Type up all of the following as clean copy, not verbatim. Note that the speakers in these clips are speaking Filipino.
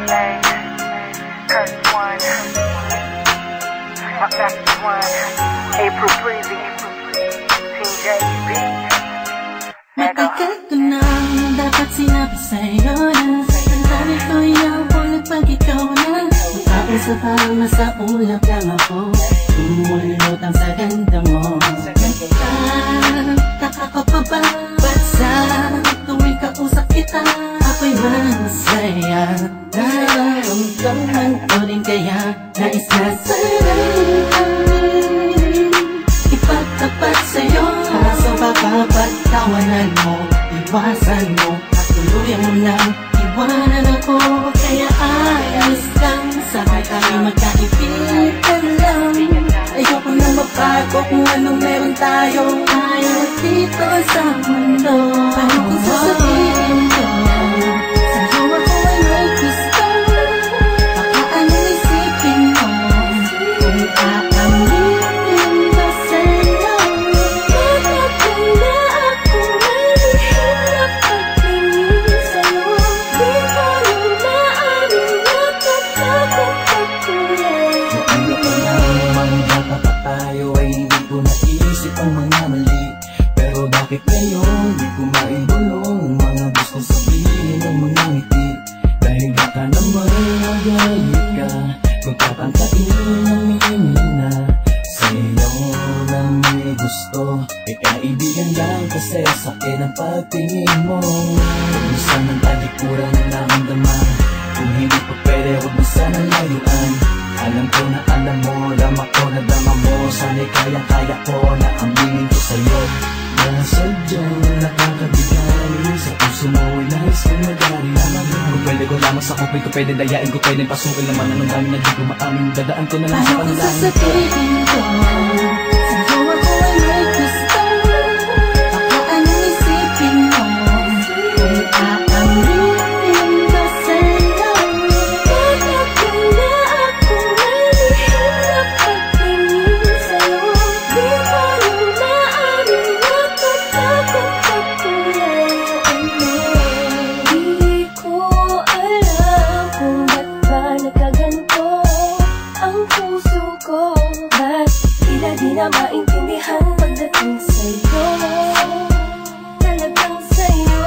Hey, Kurt One, Mackie One, April Breezy, Team JB. Matagal ko nang dapat sinabi sa'yo na sandali ko yung pag ikaw na mukhaon sa parang nasa ulap lang ako. Tumulot ang sa ganda mo. Nagtataka ko pa ba? Ba't sa tuwing kausap kita ako'y masaya? Nararamdaman ko rin kaya nais na sa'yo ipagtapat sa'yo. Kaso baka pagtawanan mo, iwasan mo at tuluyan mo nang iwanan ako. Kaya ayos lang sa tayo magkaibigan lang. Ayoko na mabago kung anong meron tayo. Ayaw dito sa mundo. Paano kung sasabihin ko sa'yo ako ay may gusto? Baka anong isipin mo kung aaminin ko sa'yo? Matagal na ako may hirap pagtingin sa'yo. Di ko nang maaaring natatakot ako ulit. Ano pa naman bata pa tayo ay hindi ko naisip ang mga mali. Pero bakit ngayon di ko maibulong ang mga gusto sabihin ng mga ngiti? Dahil baka naman magalit ka kung tatangkain ang minina sa'yo na may gusto. E kaibigan lang kasi sa akin ang pagtingin mo. Huwag mo sanang talikuran ang naramdaman. Kung hindi pa pwede huwag mo sanang layuan. Alam ko na alam mo, dama ko na dama mo. Sana'y kayang-kaya ko na aminin ko sa'yo na sadyang nakakabigay. Sa puso mo ay nais kong nagari. Kung pwede ko lamang sa kupay ko pwede dayain ko pwede pasukin naman anong dami na di ko maamin. Dadaan ko na lang sa Paano kung kanila. sasabihin ko sa'yo ako ay may gusto? Baka anong isipin mo kung aaminin ko sa'yo? Matagal na ako may hirap pagtingin sa'yo. Di ko nang maaaring natatakot ako ulit. Di ko alam kung ba't ba nagkaganto ang puso ko. Ba't tila di na maintindihan pagdating sa'yo? Talagang sa'yo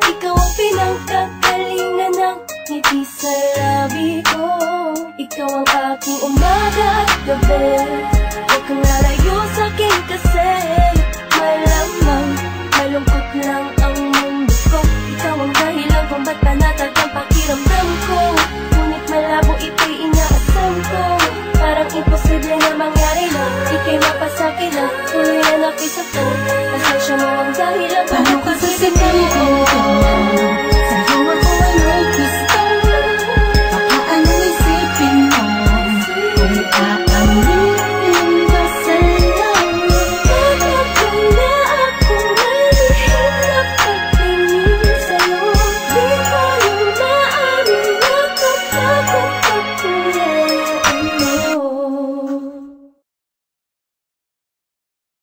ikaw ang pinagkagalingan ng ngiti sa labi ko. Ikaw ang aking umaga at gabi.